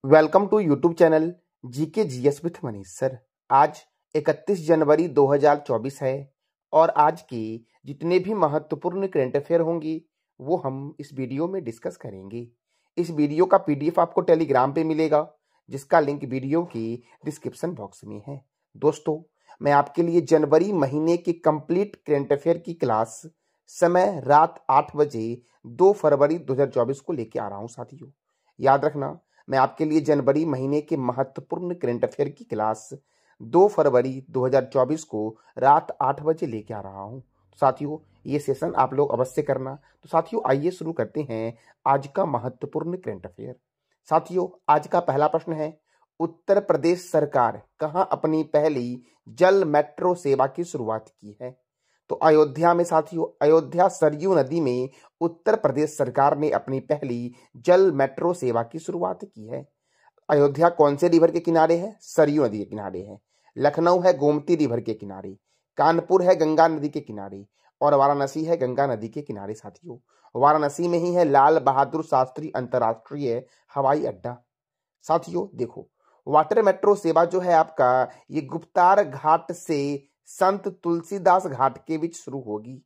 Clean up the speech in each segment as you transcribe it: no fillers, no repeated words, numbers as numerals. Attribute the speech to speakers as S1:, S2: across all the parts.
S1: Welcome to YouTube channel GK GS with Manish sir. आज 31 जनवरी 2024 है और आज की जितने भी महत्वपूर्ण करंट अफेयर होंगी वो हम इस वीडियो में डिस्कस करेंगे। इस वीडियो का पीडीएफ आपको टेलीग्राम पे मिलेगा, जिसका लिंक वीडियो की डिस्क्रिप्शन बॉक्स में है। दोस्तों, मैं आपके लिए जनवरी महीने की कंप्लीट करंट अफेयर की क्लास समय रात 8 बजे 2 फरवरी 2024 को लेके आ रहा हूँ। साथियों, याद रखना, मैं आपके लिए जनवरी महीने के महत्वपूर्ण करंट अफेयर की क्लास 2 फरवरी 2024 को रात 8 बजे लेके आ रहा हूं। तो साथियों, ये सेशन आप लोग अवश्य करना। तो साथियों, आइए शुरू करते हैं आज का महत्वपूर्ण करंट अफेयर। साथियों, आज का पहला प्रश्न है, उत्तर प्रदेश सरकार कहां अपनी पहली जल मेट्रो सेवा की शुरुआत की है? तो अयोध्या में। साथियों, अयोध्या सरयू नदी में उत्तर प्रदेश सरकार ने अपनी पहली जल मेट्रो सेवा की शुरुआत की है। अयोध्या कौन से रिवर के किनारे है? सरयू नदी के किनारे है। लखनऊ है गोमती रिवर के किनारे, कानपुर है गंगा नदी के किनारे और वाराणसी है गंगा नदी के किनारे। साथियों, वाराणसी में ही है लाल बहादुर शास्त्री अंतर्राष्ट्रीय हवाई अड्डा। साथियों देखो, वाटर मेट्रो सेवा जो है आपका, ये गुप्तार घाट से संत तुलसीदास घाट के बीच शुरू होगी।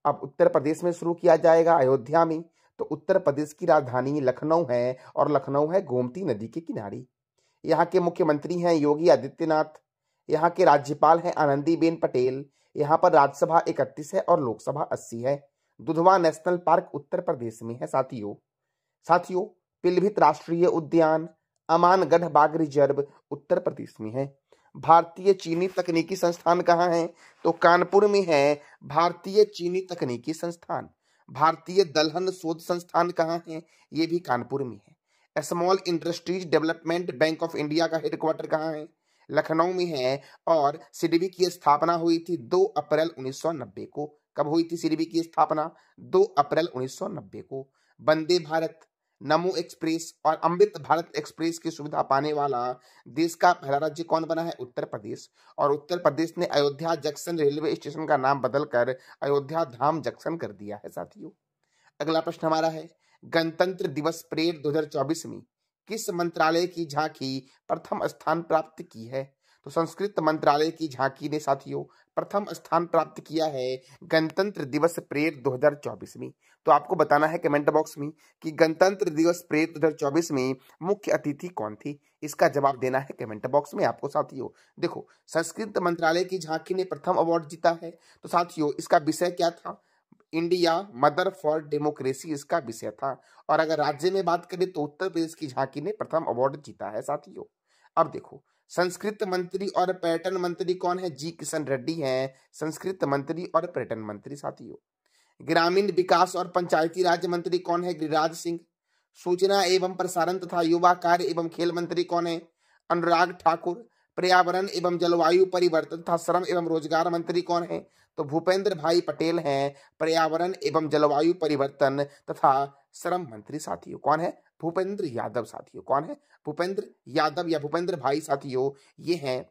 S1: अब उत्तर प्रदेश में शुरू किया जाएगा, अयोध्या में। तो उत्तर प्रदेश की राजधानी लखनऊ है और लखनऊ है गोमती नदी के किनारे। यहाँ के मुख्यमंत्री हैं योगी आदित्यनाथ। यहाँ के राज्यपाल हैं आनंदीबेन पटेल। यहाँ पर राज्यसभा 31 है और लोकसभा 80 है। दुधवा नेशनल पार्क उत्तर प्रदेश में है। साथियों, पीलीभीत राष्ट्रीय उद्यान, अमानगढ़ बाघ रिजर्व उत्तर प्रदेश में है। भारतीय चीनी तकनीकी संस्थान कहाँ है? तो कानपुर में है भारतीय चीनी तकनीकी संस्थान। भारतीय दलहन शोध संस्थान कहाँ है? ये भी कानपुर में है। Small industries development bank of India का हेडक्वार्टर कहाँ है? लखनऊ में है। और सिडबी की स्थापना हुई थी 2 अप्रैल 1990 को। कब हुई थी सिडबी की स्थापना? 2 अप्रैल 1990 को। वंदे भारत, नमो एक्सप्रेस और अमृत भारत एक्सप्रेस की सुविधा पाने वाला देश का पहला राज्य कौन बना है? उत्तर प्रदेश। और उत्तर प्रदेश ने अयोध्या जंक्शन रेलवे स्टेशन का नाम बदलकर अयोध्या धाम जंक्शन कर दिया है। साथियों, अगला प्रश्न हमारा है, गणतंत्र दिवस परेड 2024 में किस मंत्रालय की झांकी प्रथम स्थान प्राप्त की है? तो संस्कृत मंत्रालय की झांकी ने साथियों प्रथम स्थान प्राप्त किया है गणतंत्र दिवस परेड 2024 में। तो आपको बताना है कमेंट बॉक्स में कि गणतंत्र दिवस परेड 2024 में मुख्य अतिथि कौन थी। इसका जवाब देना है कमेंट बॉक्स में आपको। साथियों देखो, संस्कृत मंत्रालय की झांकी ने प्रथम अवार्ड जीता है। तो साथियों, इसका विषय क्या था? इंडिया मदर फॉर डेमोक्रेसी इसका विषय था। और अगर राज्य में बात करें तो उत्तर प्रदेश की झांकी ने प्रथम अवार्ड जीता है। साथियों, अब देखो, संस्कृत मंत्री और पर्यटन मंत्री कौन है? जी किशन रेड्डी हैं संस्कृत मंत्री और पर्यटन मंत्री। साथियों, ग्रामीण विकास और पंचायती राज मंत्री कौन है? गिरिराज सिंह। सूचना एवं प्रसारण तथा युवा कार्य एवं खेल मंत्री कौन है? अनुराग ठाकुर। पर्यावरण एवं जलवायु परिवर्तन तथा श्रम एवं रोजगार मंत्री कौन है? तो भूपेंद्र भाई पटेल हैं पर्यावरण एवं जलवायु परिवर्तन तथा श्रम मंत्री। साथियों, कौन है? भूपेंद्र यादव। साथियों, कौन है? भूपेंद्र यादव या भूपेंद्र भाई। साथियों, ये हैं,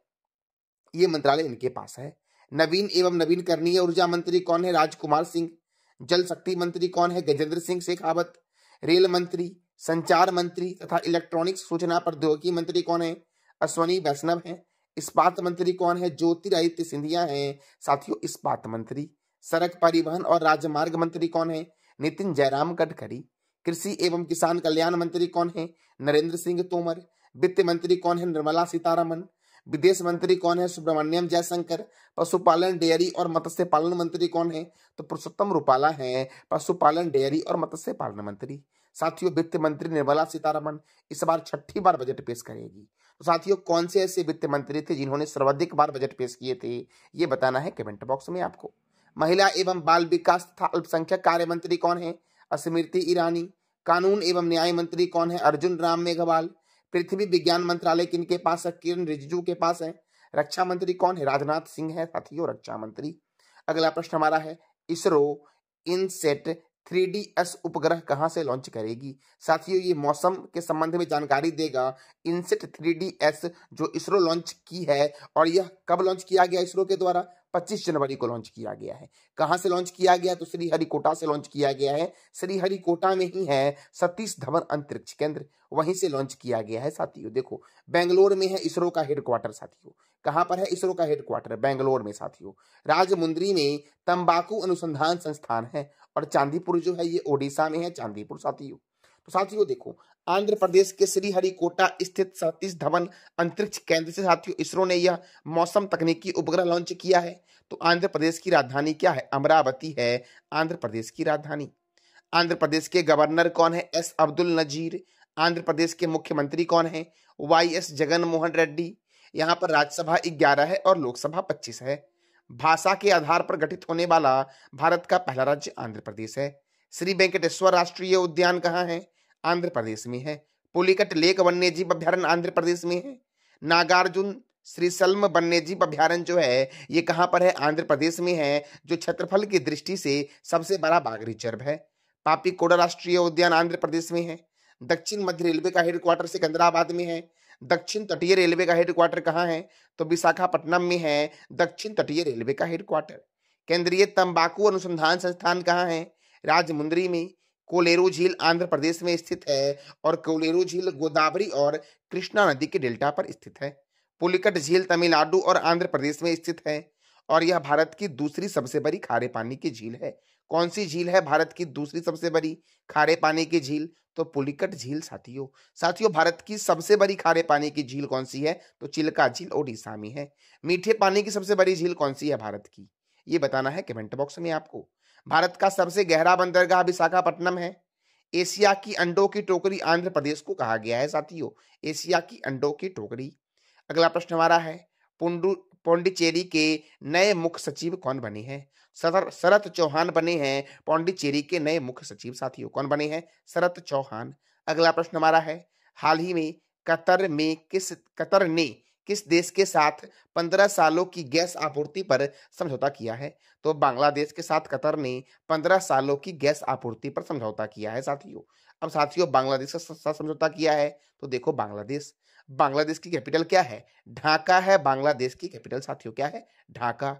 S1: ये मंत्रालय इनके पास है। नवीन एवं नवीनकरणीय ऊर्जा मंत्री कौन है? राजकुमार सिंह। जल शक्ति मंत्री कौन है? गजेंद्र सिंह शेखावत। रेल मंत्री, संचार मंत्री तथा इलेक्ट्रॉनिक्स सूचना प्रौद्योगिकी मंत्री कौन है? अश्वनी वैष्णव है। इस्पात मंत्री कौन है? ज्योतिरादित्य सिंधिया हैं। साथियों, इस्पात मंत्री। सड़क परिवहन और राजमार्ग मंत्री कौन है? नितिन जयराम गडकरी। कृषि एवं किसान कल्याण मंत्री कौन है? नरेंद्र सिंह तोमर। वित्त मंत्री कौन है? निर्मला सीतारमन। विदेश मंत्री कौन है? सुब्रमण्यम जयशंकर। पशुपालन, डेयरी और मत्स्य पालन मंत्री कौन है? तो पुरुषोत्तम रूपाला हैं पशुपालन, डेयरी और मत्स्य पालन मंत्री। साथियों, वित्त मंत्री निर्मला सीतारमन इस बार 6ठी बार बजट पेश करेगी। तो साथियों, कौन से ऐसे वित्त मंत्री थे जिन्होंने सर्वाधिक बार बजट पेश किए थे? ये बताना है कमेंट बॉक्स में आपको। महिला एवं बाल विकास तथा अल्पसंख्यक कार्य मंत्री कौन है? स्मृति ईरानी। कानून एवं न्याय मंत्री कौन है? अर्जुन राम मेघवाल। पृथ्वी विज्ञान मंत्रालय किनके पास है? किरण रिजिजू के पास है। रक्षा मंत्री कौन है? राजनाथ सिंह है। साथियों, रक्षा मंत्री। अगला प्रश्न हमारा है, इसरो इनसेट 3DS उपग्रह कहां से लॉन्च करेगी? साथियों, ये मौसम के संबंध में जानकारी देगा। इनसेट 3DS जो इसरो लॉन्च की है, और यह कब लॉन्च किया गया इसरो के द्वारा? 25 जनवरी को लॉन्च किया गया है। कहां से लॉन्च किया गया? तो श्रीहरिकोटा से लॉन्च किया गया है। श्रीहरिकोटा में ही है सतीश धवन अंतरिक्ष केंद्र, वहीं से लॉन्च किया गया है साथियों। देखो बेंगलोर में है इसरो का हेडक्वार्टर साथियों। कहां पर है इसरो का हेडक्वार्टर? बेंगलोर में साथियों। राजमुंद्री में तंबाकू अनुसंधान संस्थान है और चांदीपुर जो है ये ओडिशा में है, चांदीपुर साथियों। तो साथियों देखो आंध्र प्रदेश के श्रीहरिकोटा स्थित सतीश धवन अंतरिक्ष केंद्र से साथियों इसरो ने यह मौसम तकनीकी उपग्रह लॉन्च किया है। तो आंध्र प्रदेश की राजधानी क्या है? अमरावती है आंध्र प्रदेश की राजधानी। आंध्र प्रदेश के गवर्नर कौन है? एस अब्दुल नजीर। आंध्र प्रदेश के मुख्यमंत्री कौन है? YS जगन मोहन रेड्डी। यहाँ पर राज्यसभा 11 है और लोकसभा 25 है। भाषा के आधार पर गठित होने वाला भारत का पहला राज्य आंध्र प्रदेश है। श्री वेंकटेश्वर राष्ट्रीय उद्यान कहाँ है? आंध्र प्रदेश में है। पुलिकट लेक वन्यजीव अभ्यारण्य आंध्र प्रदेश में है। नागार्जुन श्रीशल्म वन्यजीव अभ्यारण्य जो है ये कहां पर है? आंध्र प्रदेश में है, जो क्षेत्रफल की दृष्टि से सबसे बड़ा बाघ रिजर्व है। पापीकोडा राष्ट्रीय उद्यान आंध्र प्रदेश में है। दक्षिण मध्य रेलवे का हेडक्वार्टर सिकंदराबाद में है। दक्षिण तटीय रेलवे का हेडक्वार्टर कहाँ है? तो विशाखापट्टनम में है दक्षिण तटीय रेलवे का हेडक्वार्टर। केंद्रीय तंबाकू अनुसंधान संस्थान कहाँ है? राजमुंद्री में। कोलेरू झील आंध्र प्रदेश में स्थित है और कोलेरू झील गोदावरी और कृष्णा नदी के डेल्टा पर स्थित है। पुलिकट झील तमिलनाडु और आंध्र प्रदेश में स्थित है और यह भारत की दूसरी सबसे बड़ी खारे पानी की झील है। कौन सी झील है भारत की दूसरी सबसे बड़ी खारे पानी की झील? तो पुलिकट झील साथियों। साथियों भारत की सबसे बड़ी खारे पानी की झील कौन सी है? तो चिल्का झील ओडिशा में है। मीठे पानी की सबसे बड़ी झील कौन सी है भारत की? ये बताना है कमेंट बॉक्स में आपको। भारत का सबसे गहरा बंदरगाह विशाखापट्टनम है। एशिया की अंडों की टोकरी आंध्र प्रदेश को कहा गया है साथियों, एशिया की अंडों की टोकरी। अगला प्रश्न हमारा है पौंडीचेरी के नए मुख्य सचिव कौन बने हैं? शरत चौहान बने हैं पौंडीचेरी के नए मुख्य सचिव साथियों। कौन बने हैं? शरत चौहान। अगला प्रश्न हमारा है हाल ही में कतर ने किस देश के साथ 15 सालों की गैस आपूर्ति पर समझौता किया है? तो बांग्लादेश के साथ कतर ने 15 सालों की गैस आपूर्ति पर समझौता किया है साथियों। अब साथियों बांग्लादेश के साथ समझौता किया है तो देखो बांग्लादेश की कैपिटल क्या है? ढाका है बांग्लादेश की कैपिटल साथियों। क्या है? ढाका।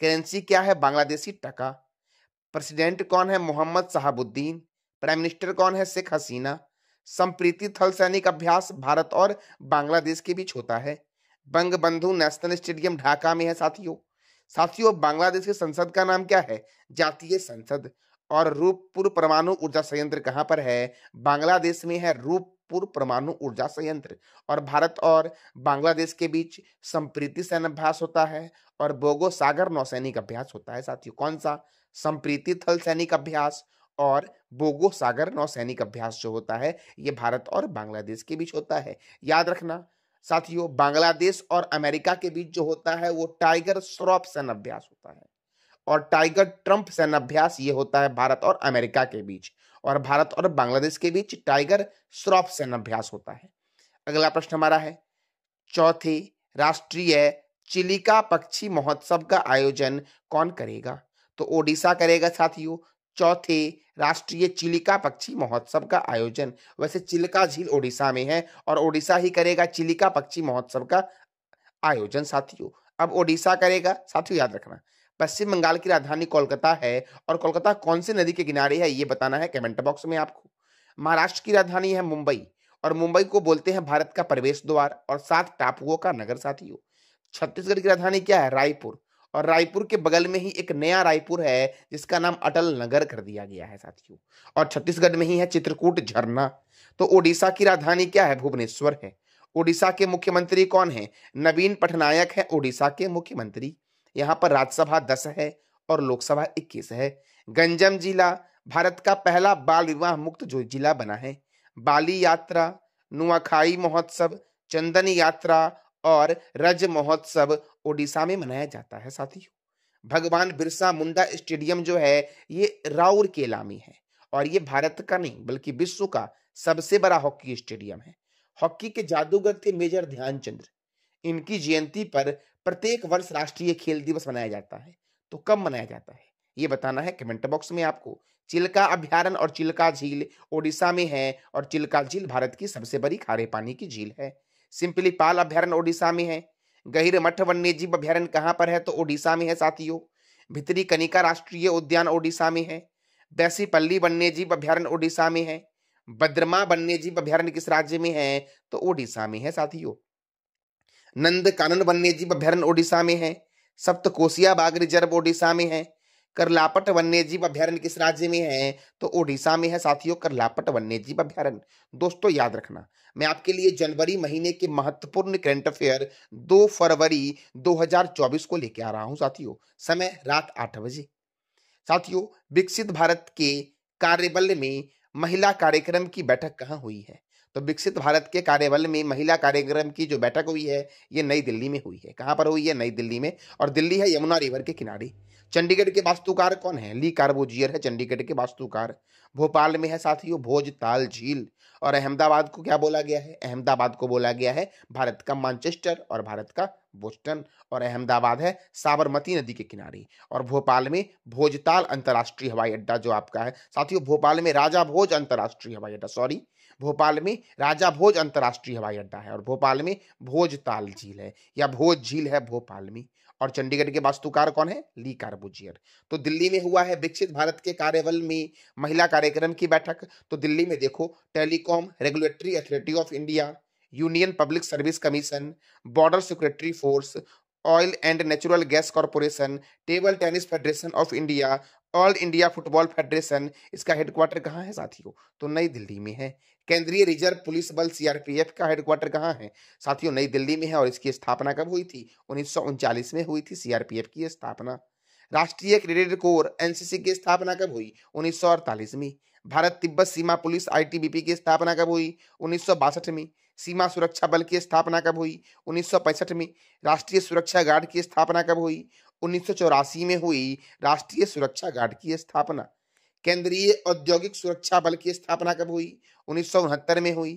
S1: करेंसी क्या है? बांग्लादेशी टका। प्रेसिडेंट कौन है? मोहम्मद शहाबुद्दीन। प्राइम मिनिस्टर कौन है? शेख हसीना। संप्रीति थल सैनिक अभ्यास भारत और बांग्लादेश के बीच होता है। बंगबंधु नेशनल स्टेडियम ढाका में है साथियों बांग्लादेश की संसद का नाम क्या है? जातीय संसद। और रूपपुर परमाणु ऊर्जा संयंत्र कहां पर है? बांग्लादेश में है रूपपुर परमाणु ऊर्जा संयंत्र। और भारत और बांग्लादेश के बीच संप्रीति सैन्य अभ्यास होता है और बोगो सागर नौसैनिक अभ्यास होता है साथियों। कौन सा? संप्रीति थल सैनिक अभ्यास और बोगो सागर नौसैनिक अभ्यास जो होता है ये भारत और बांग्लादेश के बीच होता है। याद रखना साथियों बांग्लादेश और अमेरिका के बीच जो होता है वो टाइगर श्रॉफ सैन्य अभ्यास होता है और टाइगर ट्रंप सैन्य अभ्यास ये होता है भारत और अमेरिका के बीच, और भारत और बांग्लादेश के बीच टाइगर श्रॉफ सैन्य अभ्यास होता है। अगला प्रश्न हमारा है चौथे राष्ट्रीय चिलिका पक्षी महोत्सव का आयोजन कौन करेगा? तो ओडिशा करेगा साथियों। चौथे राष्ट्रीय चिलिका पक्षी महोत्सव का आयोजन, वैसे चिल्का झील ओडिशा में है और ओडिशा ही करेगा चिलिका पक्षी महोत्सव का आयोजन साथियों। अब ओडिशा करेगा साथियों, याद रखना। पश्चिम बंगाल की राजधानी कोलकाता है और कोलकाता कौन सी नदी के किनारे है ये बताना है कमेंट बॉक्स में आपको। महाराष्ट्र की राजधानी है मुंबई और मुंबई को बोलते हैं भारत का प्रवेश द्वार और 7 टापुओं का नगर साथियों। छत्तीसगढ़ की राजधानी क्या है? रायपुर। और रायपुर के बगल में ही एक नया रायपुर है जिसका नाम अटल नगर कर दिया गया है साथियों। और छत्तीसगढ़ में ही है चित्रकूट झरना। तो ओडिशा की राजधानी क्या है? भुवनेश्वर है। ओडिशा के मुख्यमंत्री कौन है? नवीन पटनायक है ओडिशा के मुख्यमंत्री। यहाँ पर राज्यसभा 10 है और लोकसभा 21 है। गंजम जिला भारत का पहला बाल विवाह मुक्त जो जिला बना है। बाली यात्रा, नुआखाई महोत्सव, चंदन यात्रा और रज महोत्सव ओडिशा में मनाया जाता है साथियों। भगवान बिरसा मुंडा स्टेडियम जो है ये राउरकेला में है और ये भारत का नहीं बल्कि विश्व का सबसे बड़ा हॉकी स्टेडियम है। हॉकी के जादूगर थे मेजर ध्यानचंद। इनकी जयंती पर प्रत्येक वर्ष राष्ट्रीय खेल दिवस मनाया जाता है। तो कब मनाया जाता है ये बताना है कमेंट बॉक्स में आपको। चिल्का अभ्यारण्य और चिल्का झील ओडिशा में है और चिल्का झील भारत की सबसे बड़ी खारे पानी की झील है। सिंपलीपाल अभ्यारण्य ओडिशा में है। गहिरमठ वन्यजीव अभयारण्य कहाँ पर है? तो ओडिशा में है साथियों। भितरीकनिका राष्ट्रीय उद्यान ओडिशा में है। बैसीपल्ली वन्यजीव अभयारण्य ओडिशा में है। बद्रमा वन्यजीव अभयारण्य किस राज्य में है? तो ओडिशा में है साथियों। नंदकानन वन्यजीव अभयारण्य ओडिशा में है। सप्तकोशिया बाघ रिजर्व ओडिशा में है। करलापट वन्यजीव अभयारण्य किस राज्य में है? तो ओडिशा में है साथियों, करलापट वन्यजीव अभयारण्य। दोस्तों याद रखना, मैं आपके लिए जनवरी महीने के महत्वपूर्ण करंट अफेयर 2 फरवरी 2024 को लेके आ रहा हूं साथियों। समय रात 8 बजे। साथियों, विकसित भारत के कार्यबल में महिला कार्यक्रम की बैठक कहाँ हुई है? तो विकसित भारत के कार्यबल में महिला कार्यक्रम की जो बैठक हुई है ये नई दिल्ली में हुई है। कहां पर हुई है? नई दिल्ली में। और दिल्ली है यमुना रिवर के किनारे। चंडीगढ़ के वास्तुकार कौन है? ली कार्बोजियर है चंडीगढ़ के वास्तुकार। भोपाल में है साथियों भोजताल झील। और अहमदाबाद को क्या बोला गया है? अहमदाबाद को बोला गया है भारत का मैनचेस्टर और भारत का बोस्टन। और अहमदाबाद है साबरमती नदी के किनारे। और भोपाल में भोजताल अंतर्राष्ट्रीय हवाई अड्डा जो आपका है साथियों। भोपाल में राजा भोज अंतर्राष्ट्रीय हवाई अड्डा, सॉरी, भोपाल में राजा भोज अंतर्राष्ट्रीय हवाई अड्डा है। और भोपाल में भोजताल झील है या भोज झील है भोपाल में। और चंडीगढ़ के वास्तुकार कौन है? ली कार्बोजियर। तो दिल्ली में हुआ है विकसित भारत के कार्यबल में महिला कार्यक्रम की बैठक। तो दिल्ली में देखो, telecom regulatory authority of India, union public service commission, border security force, oil and natural gas corporation, table tennis federation of India, all India football federation, इसका हेडक्वार्टर कहाँ है साथियों? तो नई दिल्ली में है। केंद्रीय रिजर्व पुलिस बल सीआरपीएफ का हेडक्वार्टर कहाँ है साथियों? नई दिल्ली में है। और इसकी स्थापना कब हुई थी? 1939 में हुई थी सीआरपीएफ की स्थापना। राष्ट्रीय क्रेडिट कोर एनसीसी की स्थापना कब हुई? 1948 में। भारत तिब्बत सीमा पुलिस आईटीबीपी की स्थापना कब हुई? 1962 में। सीमा सुरक्षा बल की स्थापना कब हुई? 1965 में। राष्ट्रीय सुरक्षा गार्ड की स्थापना कब हुई? 1984 में हुई राष्ट्रीय सुरक्षा गार्ड की स्थापना। केंद्रीय औद्योगिक सुरक्षा बल की स्थापना कब हुई? 1969 में हुई।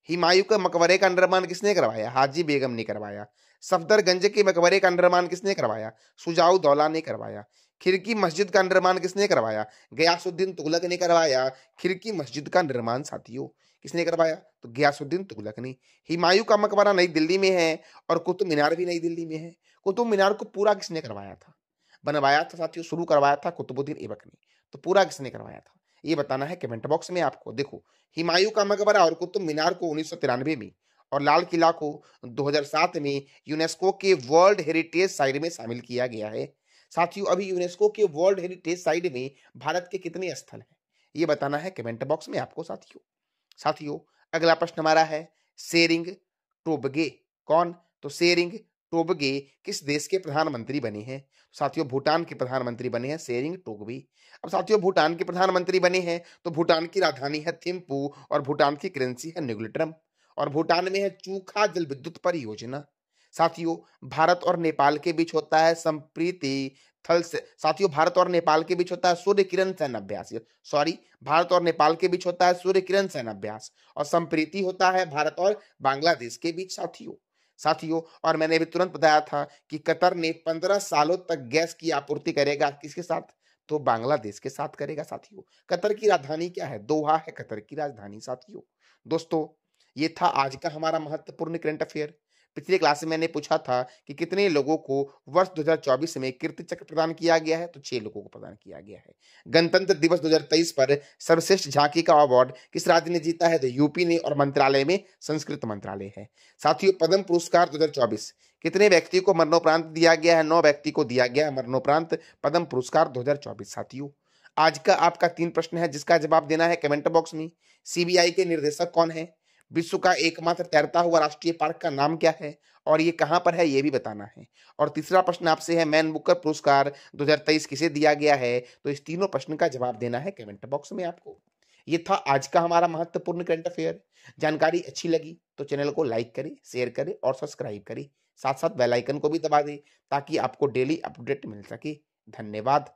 S1: हुमायूं के मकबरे का निर्माण किसने करवाया? हाजी बेगम ने करवाया। सफदरगंज के मकबरे का निर्माण किसने करवाया? शुजाउद्दौला ने करवाया। खिरकी मस्जिद का निर्माण किसने करवाया? गयासुद्दीन तुगलक ने करवाया। खिरकी मस्जिद का निर्माण साथियों किसने करवाया? तो गयासुद्दीन तुगलक ने। हुमायूं का मकबरा नई दिल्ली में है और कुतुब मीनार भी नई दिल्ली में है। कुतुब मीनार को पूरा किसने करवाया था? बनवाया था साथियों, शुरू करवाया था कुतुबुद्दीन ऐबक ने। तो पूरा किसने करवाया था ये बताना है कमेंट बॉक्स में आपको। देखो, हुमायूं का मकबरा और कुतुब मीनार को 1993 में और लाल किला को 2007 में यूनेस्को के वर्ल्ड हेरिटेज साइट में शामिल किया गया है। साथियों, अभी यूनेस्को के वर्ल्ड हेरिटेज साइट में भारत के कितने स्थल हैं ये बताना है कमेंट बॉक्स में आपको साथियों। अगला प्रश्न हमारा है सेरिंग टोब्गे कौन? तो सेरिंग टोब्गे किस देश के प्रधानमंत्री बने हैं? साथियों, भूटान के प्रधानमंत्री बने हैं सेरिंग टोब्गे। अब साथियों, भूटान के प्रधानमंत्री बने हैं तो भूटान की राजधानी है थिम्पू और भूटान की करेंसी है न्यूगिल्ट्रम। और भूटान में है चूखा जल विद्युत परियोजना। साथियों, भारत और नेपाल के बीच होता है संप्रीति थल से। साथियों, भारत और नेपाल के बीच होता है सूर्य किरण सैन्य अभ्यास, सॉरी, भारत और नेपाल के बीच होता है सूर्य किरण सैन्य अभ्यास। और संप्रीति होता है भारत और बांग्लादेश के बीच साथियों। और मैंने अभी तुरंत बताया था कि कतर ने 15 सालों तक गैस की आपूर्ति करेगा किसके साथ? तो बांग्लादेश के साथ करेगा साथियों। कतर की राजधानी क्या है? दोहा है कतर की राजधानी साथियों। दोस्तों, ये था आज का हमारा महत्वपूर्ण करंट अफेयर। पिछले क्लास में मैंने पूछा था कि कितने लोगों को वर्ष 2024 में कीर्ति चक्र प्रदान किया गया है? तो 6 लोगों को प्रदान किया गया है। गणतंत्र दिवस 2023 पर सर्वश्रेष्ठ झांकी का अवार्ड किस राज्य ने जीता है? तो यूपी ने। और मंत्रालय में संस्कृत मंत्रालय है। साथियों, पद्म पुरस्कार 2024 कितने व्यक्ति को मरणोपरांत दिया गया है? 9 व्यक्ति को दिया गया है मरणोपरांत पद्म पुरस्कार 2024 साथियों। आज का आपका 3 प्रश्न है जिसका जवाब देना है कमेंट बॉक्स में। सीबीआई के निर्देशक कौन है? विश्व का एकमात्र तैरता हुआ राष्ट्रीय पार्क का नाम क्या है और ये कहां पर है ये भी बताना है। और तीसरा प्रश्न आपसे है मैन बुकर पुरस्कार 2023 किसे दिया गया है? तो इस तीनों प्रश्न का जवाब देना है कमेंट बॉक्स में आपको। ये था आज का हमारा महत्वपूर्ण करंट अफेयर। जानकारी अच्छी लगी तो चैनल को लाइक करें, शेयर करें और सब्सक्राइब करें। साथ साथ बेल आइकन को भी दबा दें ताकि आपको डेली अपडेट मिल सके। धन्यवाद।